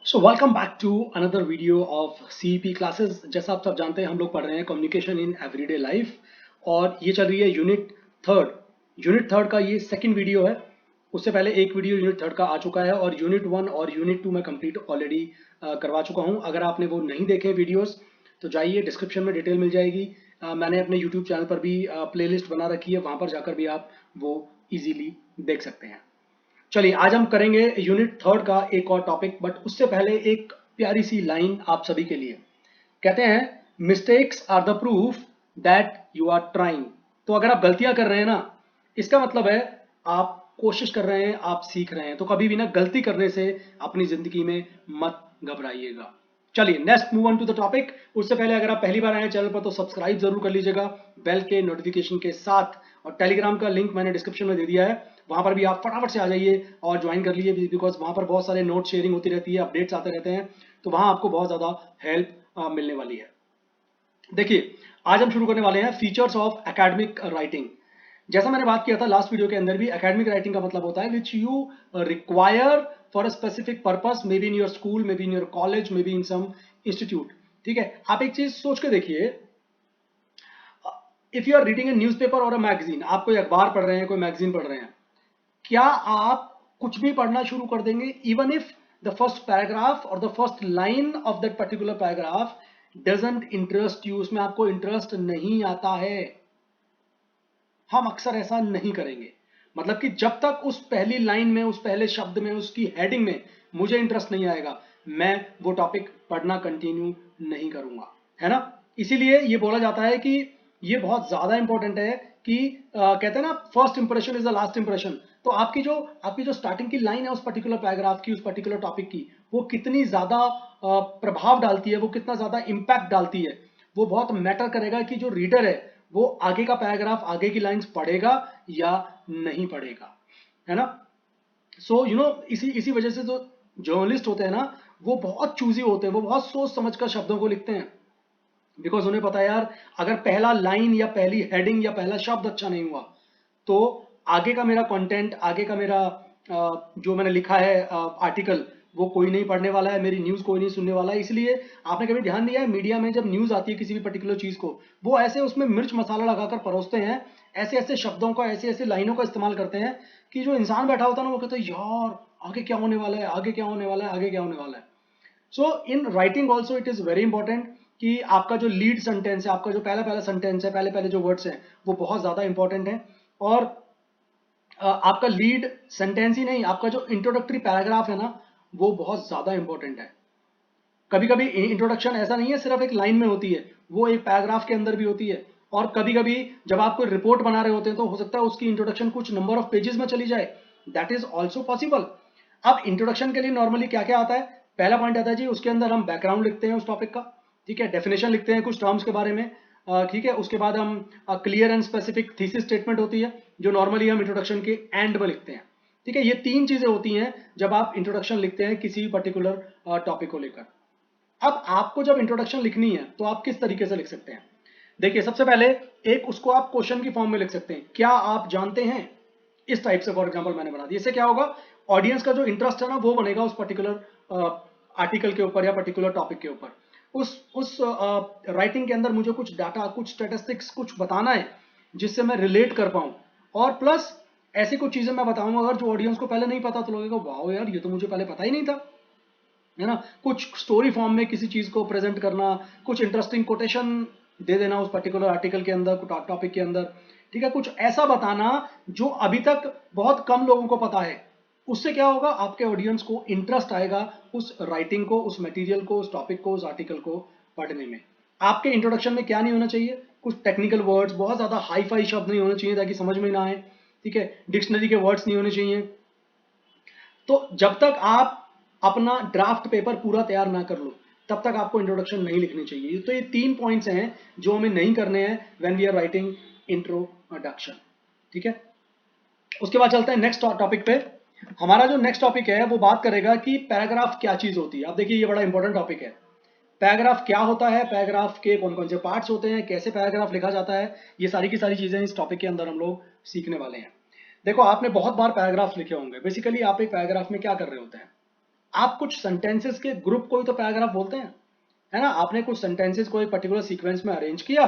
So welcome back to another video of CEP classes. जैसा आप सब जानते हैं हम लोग पढ़ रहे हैं कम्युनिकेशन इन एवरीडे लाइफ और ये चल रही है यूनिट थर्ड का ये सेकंड वीडियो है। उससे पहले एक वीडियो यूनिट थर्ड का आ चुका है और यूनिट वन और यूनिट टू मैं कंप्लीट ऑलरेडी करवा चुका हूँ। अगर आपने वो नहीं देखे वीडियोस तो जाइए, डिस्क्रिप्शन में डिटेल मिल जाएगी। मैंने अपने यूट्यूब चैनल पर भी प्लेलिस्ट बना रखी है, वहाँ पर जाकर भी आप वो इजीली देख सकते हैं। चलिए आज हम करेंगे यूनिट थर्ड का एक और टॉपिक, बट उससे पहले एक प्यारी सी लाइन आप सभी के लिए। कहते हैं mistakes are the proof that you are trying. तो अगर आप गलतियां कर रहे हैं ना, इसका मतलब है आप कोशिश कर रहे हैं, आप सीख रहे हैं। तो कभी भी ना गलती करने से अपनी जिंदगी में मत घबराइएगा। चलिए next move on to the topic. उससे पहले अगर आप पहली बार आए चैनल पर तो सब्सक्राइब जरूर कर लीजिएगा बेल के नोटिफिकेशन के साथ, और टेलीग्राम का लिंक मैंने डिस्क्रिप्शन में दे दिया है, वहां पर भी आप फटाफट से आ जाइए और ज्वाइन कर लीजिए, बिकॉज वहां पर बहुत सारे नोट शेयरिंग होती रहती है, अपडेट्स आते रहते हैं, तो वहां आपको बहुत ज्यादा हेल्प मिलने वाली है। देखिए आज हम शुरू करने वाले हैं फीचर्स ऑफ एकेडमिक राइटिंग। जैसा मैंने बात किया था लास्ट वीडियो के अंदर भी, एकेडमिक राइटिंग का मतलब होता है which you require for a specific purpose, maybe in your school, maybe in your college, maybe in some institute. ठीक है, आप एक चीज सोच के देखिए, if you are reading a newspaper or a magazine, आप कोई अखबार पढ़ रहे हैं, कोई मैगजीन पढ़ रहे हैं, क्या आप कुछ भी पढ़ना शुरू कर देंगे even if the first paragraph और the first line of that particular paragraph doesn't interest you, उसमें आपको इंटरेस्ट नहीं आता है? हम अक्सर ऐसा नहीं करेंगे। मतलब कि जब तक उस पहली लाइन में, उस पहले शब्द में, उसकी हेडिंग में मुझे इंटरेस्ट नहीं आएगा, मैं वो टॉपिक पढ़ना कंटिन्यू नहीं करूंगा, है ना। इसीलिए ये बोला जाता है कि ये बहुत ज्यादा इंपॉर्टेंट है कि कहते हैं ना, first impression is the last impression. तो आपकी जो स्टार्टिंग की लाइन है उस पर्टिकुलर पैराग्राफ की, उस पर्टिकुलर टॉपिक की, वो कितनी ज्यादा प्रभाव डालती है, वो कितना ज्यादा इंपैक्ट डालती है, वो बहुत मैटर करेगा कि जो रीडर है वो आगे का पैराग्राफ, आगे की लाइंस पढ़ेगा या नहीं पढ़ेगा, है ना। सो यू नो, इसी इसी वजह से जो जर्नलिस्ट होते हैं ना, वो बहुत चूजी होते हैं, वो बहुत सोच समझ कर शब्दों को लिखते हैं, बिकॉज उन्हें पता है यार, अगर पहला लाइन या पहली हेडिंग या पहला शब्द अच्छा नहीं हुआ तो आगे का मेरा कंटेंट, आगे का मेरा जो मैंने लिखा है आर्टिकल, वो कोई नहीं पढ़ने वाला है, मेरी न्यूज कोई नहीं सुनने वाला है। इसलिए आपने कभी ध्यान दिया है, मीडिया में जब न्यूज आती है किसी भी पर्टिकुलर चीज को, वो ऐसे उसमें मिर्च मसाला लगाकर परोसते हैं, ऐसे ऐसे शब्दों का, ऐसे ऐसे लाइनों का इस्तेमाल करते हैं कि जो इंसान बैठा होता है ना, वो कहता है यार आगे क्या होने वाला है, आगे क्या होने वाला है, आगे क्या होने वाला है। So in writing also it is very important कि आपका जो लीड सेंटेंस है, आपका जो पहला पहला सेंटेंस है, पहले पहले जो वर्ड्स हैं, वो बहुत ज्यादा इंपॉर्टेंट है। और आपका लीड सेंटेंस ही नहीं, आपका जो इंट्रोडक्टरी पैराग्राफ है ना, वो बहुत ज्यादा इंपॉर्टेंट है। कभी कभी इंट्रोडक्शन ऐसा नहीं है सिर्फ एक लाइन में होती है, वो एक पैराग्राफ के अंदर भी होती है। और कभी कभी जब आप कोई रिपोर्ट बना रहे होते हैं तो हो सकता है उसकी इंट्रोडक्शन कुछ नंबर ऑफ पेजेस में चली जाए, दैट इज ऑल्सो पॉसिबल। अब इंट्रोडक्शन के लिए नॉर्मली क्या क्या आता है? पहला पॉइंट आता है जी, उसके अंदर हम बैकग्राउंड लिखते हैं उस टॉपिक का, ठीक है, डेफिनेशन लिखते हैं कुछ टर्म्स के बारे में, ठीक है। उसके बाद हम clear and specific thesis statement होती है, जो नॉर्मली हम इंट्रोडक्शन के एंड में लिखते हैं, ठीक है। ये तीन चीजें होती हैं जब आप इंट्रोडक्शन लिखते हैं किसी पर्टिकुलर टॉपिक को लेकर। अब आपको जब इंट्रोडक्शन लिखनी है तो आप किस तरीके से लिख सकते हैं? देखिए सबसे पहले एक उसको आप क्वेश्चन की फॉर्म में लिख सकते हैं, क्या आप जानते हैं, इस टाइप से फॉर एग्जांपल मैंने बना दिया। इससे क्या होगा, ऑडियंस का जो इंटरेस्ट है ना, वो बनेगा उस पर्टिकुलर आर्टिकल के ऊपर या पर्टिकुलर टॉपिक के ऊपर। उस राइटिंग के अंदर मुझे कुछ डाटा, कुछ स्टेटिस्टिक्स, कुछ बताना है जिससे मैं रिलेट कर पाऊं, और प्लस ऐसी कुछ चीजें मैं बताऊंगा अगर जो ऑडियंस को पहले नहीं पता तो लगेगा वाओ यार, ये तो मुझे पहले पता ही नहीं था, है ना। कुछ स्टोरी फॉर्म में किसी चीज को प्रेजेंट करना, कुछ इंटरेस्टिंग कोटेशन दे देना उस पर्टिकुलर आर्टिकल के अंदर, टॉपिक के अंदर, ठीक है। कुछ ऐसा बताना जो अभी तक बहुत कम लोगों को पता है। उससे क्या होगा, आपके ऑडियंस को इंटरेस्ट आएगा उस राइटिंग को, उस मटेरियल को, उस टॉपिक को, उस आर्टिकल को पढ़ने में। आपके इंट्रोडक्शन में क्या नहीं होना चाहिए, कुछ टेक्निकल वर्ड्स, बहुत ज्यादा हाई फाई शब्द नहीं होने चाहिए ताकि समझ में ना आए, ठीक है। डिक्शनरी के वर्ड्स नहीं होने चाहिए। तो जब तक आप अपना ड्राफ्ट पेपर पूरा तैयार ना कर लो तब तक आपको इंट्रोडक्शन नहीं लिखनी चाहिए। तो ये तीन पॉइंट्स हैं जो हमें नहीं करने हैं when we are writing introduction, ठीक है। उसके बाद चलते हैं नेक्स्ट टॉपिक पे। हमारा जो नेक्स्ट टॉपिक है वो बात करेगा कि पैराग्राफ क्या चीज होती है। अब देखिए ये बड़ा इंपॉर्टेंट टॉपिक है, पैराग्राफ क्या होता है, पैराग्राफ के कौन कौन से पार्ट्स होते हैं, कैसे पैराग्राफ लिखा जाता है, ये सारी की सारी चीजें इस टॉपिक के अंदर हम लोग सीखने वाले हैं। देखो आपने बहुत बार पैराग्राफ लिखे होंगे, बेसिकली आप एक पैराग्राफ में क्या कर रहे होते हैं, आप कुछ सेंटेंसेस के ग्रुप को ही तो पैराग्राफ बोलते हैं, है ना। आपने कुछ सेंटेंसेस को एक पर्टिकुलर सीक्वेंस में अरेंज किया,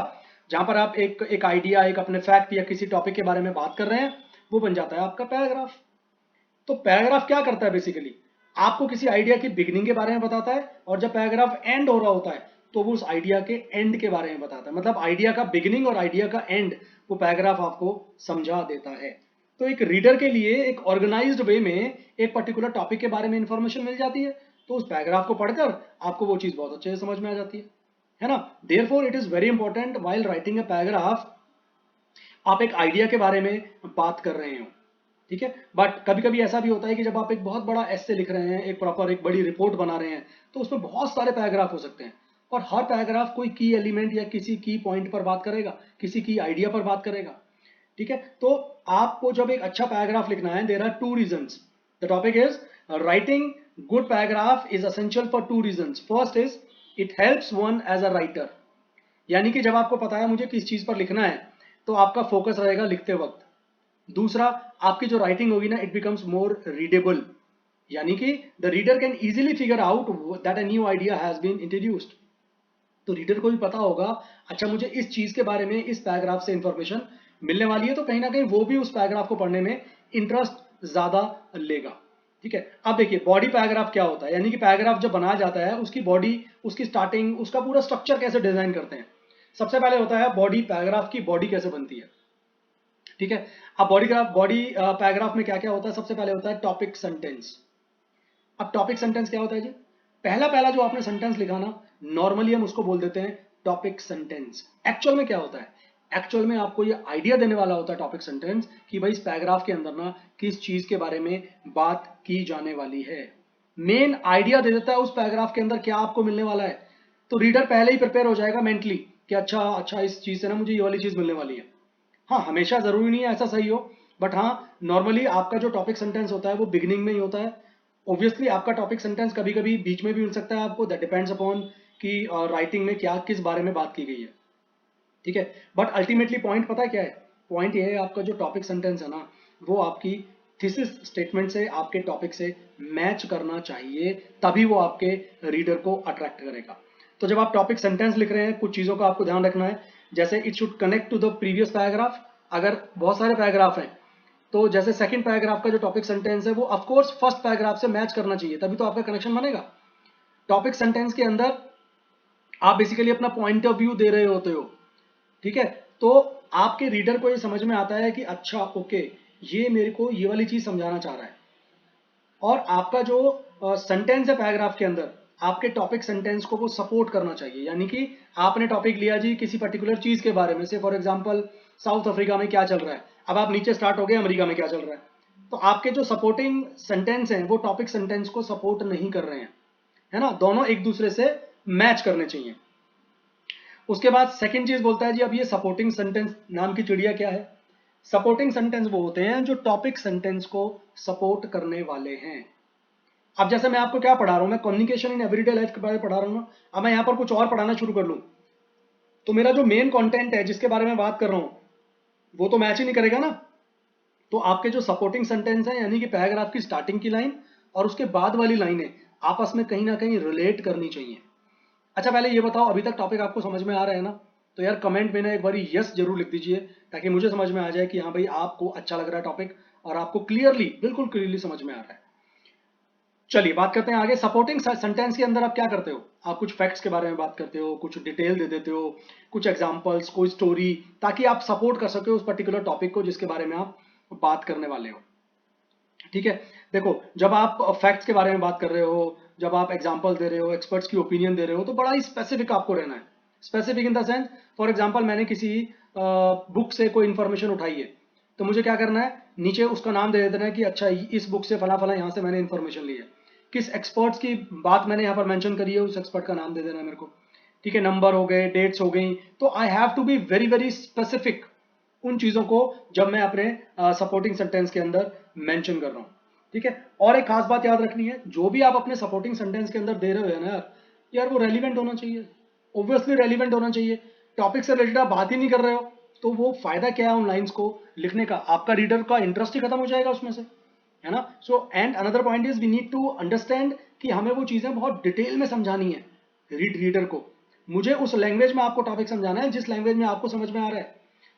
जहां पर आप एक आइडिया, एक अपने फैक्ट या किसी टॉपिक के बारे में बात कर रहे हैं, वो बन जाता है आपका पैराग्राफ। तो पैराग्राफ क्या करता है बेसिकली, आपको किसी आइडिया की बिगिनिंग के बारे में बताता है, और जब पैराग्राफ एंड हो रहा होता है तो वो उस आइडिया के एंड के बारे में बताता है। मतलब आइडिया का बिगिनिंग और आइडिया का एंड वो पैराग्राफ आपको समझा देता है। तो एक रीडर के लिए एक ऑर्गेनाइज्ड वे में एक पर्टिकुलर टॉपिक के बारे में इंफॉर्मेशन मिल जाती है, तो उस पैराग्राफ को पढ़कर आपको वो चीज बहुत अच्छे से समझ में आ जाती है ना। Therefore it is very important while writing a paragraph, आप एक आइडिया के बारे में बात कर रहे हो, ठीक है। बट कभी कभी ऐसा भी होता है कि जब आप एक बहुत बड़ा एस्से लिख रहे हैं, एक प्रॉपर एक बड़ी रिपोर्ट बना रहे हैं, तो उसमें बहुत सारे पैराग्राफ हो सकते हैं, और हर पैराग्राफ कोई की एलिमेंट या किसी की पॉइंट पर बात करेगा, किसी की आइडिया पर बात करेगा, ठीक है। तो आपको जब एक अच्छा पैराग्राफ लिखना है, there are two reasons. The topic is writing good paragraph is essential for two reasons. First is it helps one as a writer, यानी कि जब आपको पता है मुझे किस चीज पर लिखना है, तो आपका फोकस रहेगा लिखते वक्त। दूसरा, आपकी जो राइटिंग होगी ना, इट बिकम्स मोर रीडेबल, यानी कि the reader can easily figure out that a new idea has been introduced. तो रीडर को भी पता होगा, अच्छा मुझे इस चीज के बारे में इस पैराग्राफ से इंफॉर्मेशन मिलने वाली है, तो कहीं ना कहीं वो भी उस पैराग्राफ को पढ़ने में इंटरेस्ट ज्यादा लेगा, ठीक है। अब देखिए बॉडी पैराग्राफ क्या होता है, यानी कि पैराग्राफ जब बनाया जाता है, उसकी बॉडी, उसकी स्टार्टिंग, उसका पूरा स्ट्रक्चर कैसे डिजाइन करते हैं। सबसे पहले होता है बॉडी, पैराग्राफ की बॉडी कैसे बनती है, ठीक है। अब बॉडी पैराग्राफ में क्या क्या होता है, सबसे पहले होता है टॉपिक सेंटेंस। अब टॉपिक सेंटेंस क्या होता है जी, पहला पहला जो आपने सेंटेंस लिखा ना, नॉर्मली हम उसको बोल देते हैं टॉपिक सेंटेंस। एक्चुअल में क्या होता है, एक्चुअल में आपको ये आइडिया देने वाला होता है टॉपिक सेंटेंस, कि भाई इस पैराग्राफ के अंदर ना किस चीज के बारे में बात की जाने वाली है। मेन आइडिया दे देता है उस पैराग्राफ के अंदर क्या आपको मिलने वाला है, तो रीडर पहले ही प्रिपेयर हो जाएगा मेंटली कि अच्छा अच्छा इस चीज से ना मुझे ये वाली चीज मिलने वाली है। हाँ, हमेशा जरूरी नहीं है ऐसा सही हो, बट हाँ नॉर्मली आपका जो टॉपिक सेंटेंस होता है वो बिगिनिंग में ही होता है। ऑब्वियसली आपका टॉपिक सेंटेंस कभी कभी बीच में भी मिल सकता है आपको, दैट डिपेंड्स अपॉन कि राइटिंग में क्या किस बारे में बात की गई है, ठीक है। बट अल्टीमेटली पॉइंट पता है क्या है, पॉइंट ये है आपका जो टॉपिक सेंटेंस है ना, वो आपकी थीसिस स्टेटमेंट से, आपके टॉपिक से मैच करना चाहिए, तभी वो आपके रीडर को अट्रैक्ट करेगा। तो जब आप टॉपिक सेंटेंस लिख रहे हैं, कुछ चीजों का आपको ध्यान रखना है, जैसे it should connect to the previous paragraph. अगर बहुत सारे पैराग्राफ हैं, तो जैसे सेकंड पैराग्राफ का जो टॉपिक सेंटेंस है वो ऑफकोर्स फर्स्ट पैराग्राफ से मैच करना चाहिए, तभी तो आपका कनेक्शन बनेगा। टॉपिक सेंटेंस के अंदर आप बेसिकली अपना पॉइंट ऑफ व्यू दे रहे होते हो, ठीक है। तो आपके रीडर को ये समझ में आता है कि अच्छा ओके, ये मेरे को ये वाली चीज समझाना चाह रहा है। और आपका जो सेंटेंस है पैराग्राफ के अंदर, आपके टॉपिक सेंटेंस को वो सपोर्ट करना चाहिए। यानी कि आपने टॉपिक लिया जी किसी पर्टिकुलर चीज के बारे में, से फॉर एग्जांपल साउथ अफ्रीका में क्या चल रहा है, अब आप नीचे स्टार्ट हो गए अमेरिका में क्या चल रहा है, तो आपके जो सपोर्टिंग सेंटेंस हैं वो टॉपिक सेंटेंस को सपोर्ट नहीं कर रहे हैं, है ना। दोनों एक दूसरे से मैच करने चाहिए। उसके बाद सेकंड चीज बोलता है जी, अब ये सपोर्टिंग सेंटेंस नाम की चिड़िया क्या है। सपोर्टिंग सेंटेंस वो होते हैं जो टॉपिक सेंटेंस को सपोर्ट करने वाले हैं। अब जैसे मैं आपको क्या पढ़ा रहा हूं, मैं कम्युनिकेशन इन एवरीडे लाइफ के बारे में पढ़ा रहा हूं ना, अब मैं यहां पर कुछ और पढ़ाना शुरू कर लूं, तो मेरा जो मेन कंटेंट है जिसके बारे में बात कर रहा हूं, वो तो मैच ही नहीं करेगा ना। तो आपके जो सपोर्टिंग सेंटेंस है, यानी कि पैराग्राफ की स्टार्टिंग की लाइन और उसके बाद वाली लाइनें आपस में कहीं ना कहीं रिलेट करनी चाहिए। अच्छा पहले ये बताओ, अभी तक टॉपिक आपको समझ में आ रहा है ना, तो यार कमेंट में ना एक बारी यस जरूर लिख दीजिए, ताकि मुझे समझ में आ जाए कि हाँ भाई आपको अच्छा लग रहा है टॉपिक, और आपको क्लियरली, बिल्कुल क्लियरली समझ में आ रहा है। चलिए बात करते हैं आगे। सपोर्टिंग सेंटेंस के अंदर आप क्या करते हो, आप कुछ फैक्ट्स के बारे में बात करते हो, कुछ डिटेल दे देते हो, कुछ एग्जांपल्स, कोई स्टोरी, ताकि आप सपोर्ट कर सके उस पर्टिकुलर टॉपिक को जिसके बारे में आप बात करने वाले हो, ठीक है। देखो जब आप फैक्ट्स के बारे में बात कर रहे हो, जब आप एग्जांपल दे रहे हो, एक्सपर्ट्स की ओपिनियन दे रहे हो, तो बड़ा ही स्पेसिफिक आपको रहना है। Specific in the sense, for example मैंने किसी बुक से कोई इंफॉर्मेशन उठाई है, तो मुझे क्या करना है, नीचे उसका नाम दे देना है कि अच्छा इस बुक से फला फला यहाँ से मैंने इंफॉर्मेशन ली है, किस एक्सपर्ट्स की बात मैंने यहाँ पर मेंशन करी है, उस एक्सपर्ट का नाम दे देना है मेरे को, ठीक है। नंबर हो गए, डेट्स हो गई, तो I have to be very very specific उन चीजों को जब मैं अपने सपोर्टिंग सेंटेंस के अंदर मेंशन कर रहा हूं, ठीक है। और एक खास बात याद रखनी है, जो भी आप अपने सपोर्टिंग सेंटेंस के अंदर दे रहे हो ना यार, यार वो रेलिवेंट होना चाहिए, ऑब्वियसली रेलिवेंट होना चाहिए। टॉपिक से रिलेटेड आप बात ही नहीं कर रहे हो, तो वो फायदा क्या है उन लाइंस को लिखने का, आपका रीडर का इंटरेस्ट ही खत्म हो जाएगा उसमें से, है ना। So and another point is we need to understand कि हमें वो चीज़ें बहुत डिटेल में समझानी है रीडर को। मुझे उस लैंग्वेज में आपको टॉपिक समझाना है जिस लैंग्वेज में आपको समझ में आ रहा है।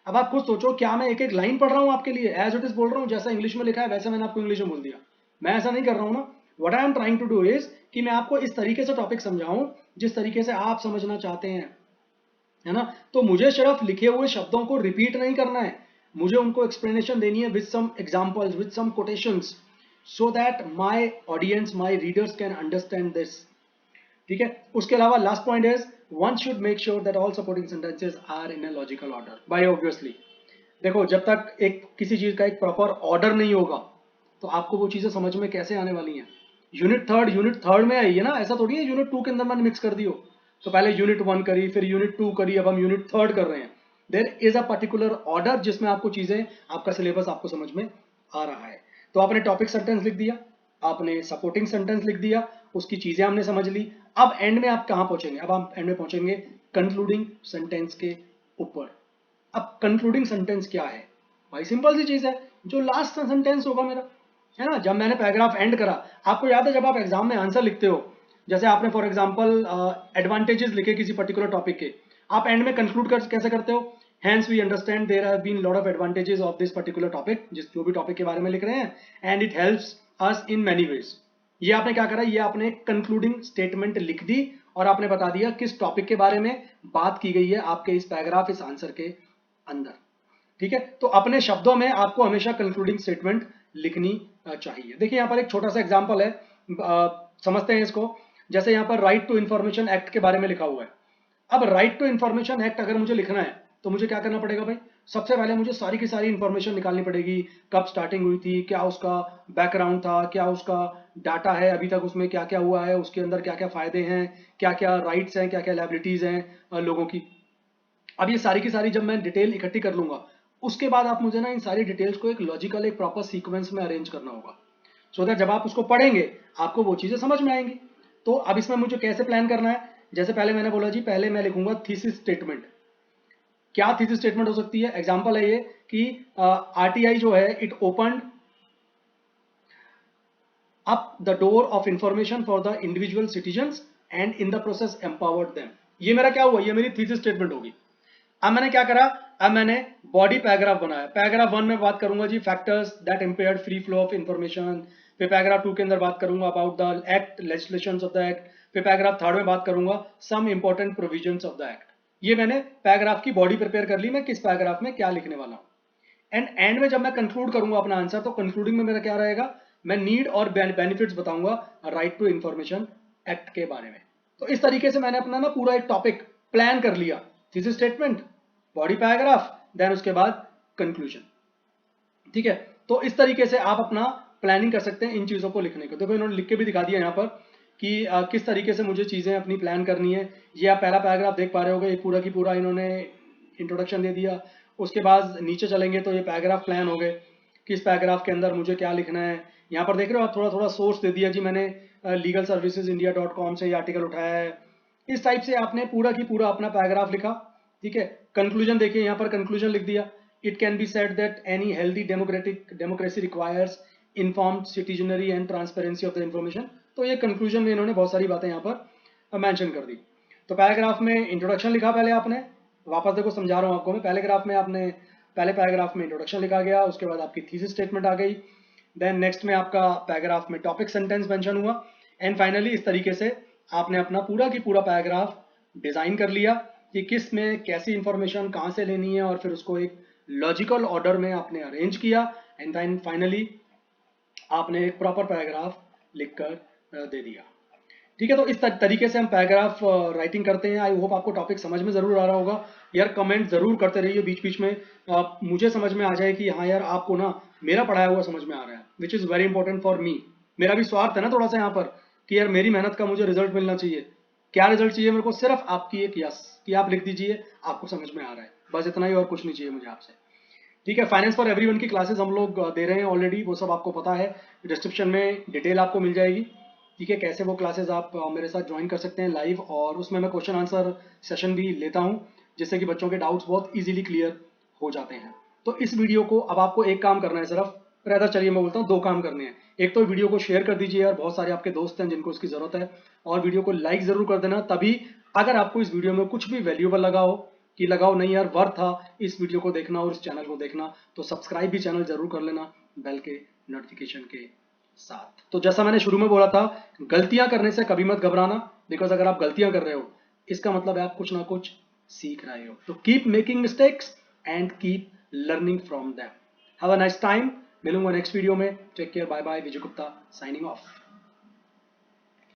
अब आप खुद सोचो, क्या मैं एक एक लाइन पढ़ रहा हूँ आपके लिए एज इट इज बोल रहा हूँ, जैसा इंग्लिश में लिखा है वैसे मैंने आपको इंग्लिश में बोल दिया? मैं ऐसा नहीं कर रहा हूँ ना। What I am trying to do is कि मैं आपको इस तरीके से टॉपिक समझाऊं जिस तरीके से आप समझना चाहते हैं, है ना। तो मुझे सिर्फ लिखे हुए शब्दों को रिपीट नहीं करना है, मुझे उनको एक्सप्लेनेशन देनी है with some examples, with some quotations, so that my audience, my readers can understand this. ठीक है। उसके अलावा last point is one should make sure that all supporting sentences are in a logical order. By obviously देखो, जब तक एक किसी चीज का एक प्रॉपर ऑर्डर नहीं होगा तो आपको वो चीजें समझ में कैसे आने वाली हैं। यूनिट थर्ड में आई है ना, ऐसा थोड़ी है यूनिट 2 के अंदर मैंने मिक्स कर दी हो। तो पहले यूनिट 1 करी, फिर यूनिट 2 करी, अब हम यूनिट थर्ड कर रहे हैं। There is a particular order जिसमें आपको चीजें, आपका सिलेबस आपको समझ में आ रहा है। तो आपने टॉपिक सेंटेंस लिख दिया, आपने सपोर्टिंग सेंटेंस लिख दिया, उसकी चीजें हमने समझ ली। अब एंड में आप कहां पहुंचेंगे? अब आप एंड में पहुंचेंगे कंक्लूडिंग सेंटेंस के ऊपर। अब कंक्लूडिंग सेंटेंस क्या है? भाई सिंपल सी चीज है, जो लास्ट सेंटेंस होगा मेरा, है ना। जब मैंने पैराग्राफ एंड करा, आपको याद है जब आप एग्जाम में आंसर लिखते हो, जैसे आपने फॉर एग्जांपल एडवांटेजेस लिखे किसी पर्टिकुलर टॉपिक के, आप एंड में कंक्लूड कैसे करते हो? Hence we understand there have been lot of advantages of this particular topic, जिस जो भी टॉपिक के बारे में लिख रहे हैं, and it helps us in many ways. ये आपने क्या करा? ये आपने कंक्लूडिंग स्टेटमेंट लिख दी और आपने बता दिया किस टॉपिक के बारे में बात की गई है आपके इस पैराग्राफ, इस आंसर के अंदर। ठीक है। तो अपने शब्दों में आपको हमेशा कंक्लूडिंग स्टेटमेंट लिखनी चाहिए। देखिए यहाँ पर एक छोटा सा एग्जांपल है, समझते हैं इसको। जैसे यहाँ पर राइट टू इंफॉर्मेशन एक्ट के बारे में लिखा हुआ है। अब राइट टू इंफॉर्मेशन एक्ट अगर मुझे लिखना है तो मुझे क्या करना पड़ेगा भाई? सबसे पहले मुझे सारी की सारी इंफॉर्मेशन निकालनी पड़ेगी। कब स्टार्टिंग हुई थी, क्या उसका बैकग्राउंड था, क्या उसका डाटा है अभी तक, उसमें क्या क्या हुआ है, उसके अंदर क्या क्या फायदे हैं, क्या क्या राइट्स हैं, क्या क्या लायबिलिटीज हैं लोगों की। अब ये सारी की सारी जब मैं डिटेल इकट्ठी कर लूंगा, उसके बाद आप मुझे ना इन सारी डिटेल्स को एक लॉजिकल, एक प्रॉपर सीक्वेंस में अरेंज करना होगा, सो दैट जब आप उसको पढ़ेंगे आपको वो चीजें समझ में आएंगी। तो अब इसमें मुझे कैसे प्लान करना है? जैसे पहले मैंने बोला जी, पहले मैं लिखूंगा थीसिस स्टेटमेंट। क्या थीसिस स्टेटमेंट हो सकती है? एग्जांपल है ये कि आरटीआई जो है, it open up the door of information for the individual citizens and in the process empowered them. ये मेरा क्या हुआ? ये मेरी थीसिस स्टेटमेंट होगी। अब मैंने क्या करा? अब मैंने बॉडी पैराग्राफ बनाया। पैराग्राफ 1 में बात करूंगा जी factors that impaired free flow of information. फिर पैराग्राफ 2 के अंदर बात करूंगा about the act, legislations of the act. फिर पैराग्राफ 3 में बात करूंगा some important provisions of the act. ये मैंने पैराग्राफ की बॉडी प्रिपेयर कर ली, मैं किस पैराग्राफ में क्या लिखने वाला हूं। एंड में जब मैं कंक्लूड करूंगा अपना आंसर, तो कंक्लूडिंग में मेरा क्या रहेगा? मैं नीड और बेनिफिट्स बताऊंगा राइट टू इंफॉर्मेशन एक्ट के बारे में। तो इस तरीके से मैंने अपना ना पूरा एक टॉपिक प्लान कर लिया। Thesis statement, body paragraph, then उसके बाद कंक्लूजन। ठीक है। तो इस तरीके से आप अपना प्लानिंग कर सकते हैं इन चीजों को लिखने को। देखो इन्होंने लिख के भी दिखा दिया यहाँ पर कि किस तरीके से मुझे चीजें अपनी प्लान करनी है। ये आप पहला पैराग्राफ देख पा रहे होगे, ये पूरा की पूरा इन्होंने इंट्रोडक्शन दे दिया। उसके बाद नीचे चलेंगे तो ये पैराग्राफ प्लान हो गए, किस पैराग्राफ के अंदर मुझे क्या लिखना है। यहाँ पर देख रहे हो आप, थोड़ा थोड़ा सोर्स दे दिया जी मैंने, legalservicesindia.com से ये आर्टिकल उठाया है। इस टाइप से आपने पूरा की पूरा अपना पैराग्राफ लिखा। ठीक है। कंक्लूजन देखिए, यहाँ पर कंक्लूजन लिख दिया, it can be said that any healthy democracy requires informed citizenry and transparency of the information. तो ये कंक्लूजन में इन्होंने बहुत सारी बातें यहाँ पर मेंशन कर दी। तो पैराग्राफ में इंट्रोडक्शन लिखा पहले आपने, वापस देखो समझा रहा हूँ आपको मैं। पहले पैराग्राफ में इंट्रोडक्शन लिखा गया, उसके बाद आपकी थीसिस स्टेटमेंट आ गई, देन नेक्स्ट में आपका पैराग्राफ में टॉपिक सेंटेंस मेंशन हुआ, एंड फाइनली इस तरीके से आपने अपना पूरा की पूरा पैराग्राफ डिजाइन कर लिया कि किस में कैसी इंफॉर्मेशन कहाँ से लेनी है, और फिर उसको एक लॉजिकल ऑर्डर में आपने अरेंज किया, एंड देन फाइनली आपने एक प्रॉपर पैराग्राफ लिखकर दे दिया। ठीक है। तो इस तरीके से हम पैराग्राफ राइटिंग करते हैं। आई होप आपको टॉपिक समझ में जरूर आ रहा होगा। यार कमेंट जरूर करते रहिए बीच बीच में, मुझे समझ में आ जाए कि हाँ यार आपको ना मेरा पढ़ाया हुआ समझ में आ रहा है, which is very important for me. मेरा भी स्वार्थ है ना थोड़ा सा यहाँ पर कि यार मेरी मेहनत का मुझे रिजल्ट मिलना चाहिए। क्या रिजल्ट चाहिए मेरे को? सिर्फ आपकी एक यस कि आप लिख दीजिए आपको समझ में आ रहा है, बस इतना ही, और कुछ नहीं चाहिए मुझे आपसे। ठीक है। फाइनेंस फॉर एवरीवन की क्लासेस हम लोग दे रहे हैं ऑलरेडी, वो सब आपको पता है, डिस्क्रिप्शन में डिटेल आपको मिल जाएगी। ठीक है। कैसे वो क्लासेस आप मेरे साथ ज्वाइन कर सकते हैं लाइव, और उसमें मैं क्वेश्चन आंसर सेशन भी लेता हूं, जिससे कि बच्चों के डाउट्स बहुत इजीली क्लियर हो जाते हैं। तो इस वीडियो को अब आपको एक काम करना है सिर्फ, ब्रदर चलिए मैं बोलता हूँ 2 काम करने हैं। एक तो वीडियो को शेयर कर दीजिए यार, बहुत सारे आपके दोस्त हैं जिनको इसकी जरूरत है, और वीडियो को लाइक जरूर कर देना। तभी अगर आपको इस वीडियो में कुछ भी वैल्यूएबल लगा हो कि लगाओ नहीं यार वर्थ था इस वीडियो को देखना और इस चैनल को देखना, तो सब्सक्राइब भी चैनल जरूर कर लेना बेल के नोटिफिकेशन के साथ। तो जैसा मैंने शुरू में बोला था, गलतियां करने से कभी मत घबराना, बिकॉज अगर आप गलतियां कर रहे हो इसका मतलब है आप कुछ ना कुछ सीख रहे हो। तो keep making mistakes and keep learning from them. Have a nice time, मिलूंगा नेक्स्ट वीडियो में। Take care, bye bye. Vijay Gupta signing of.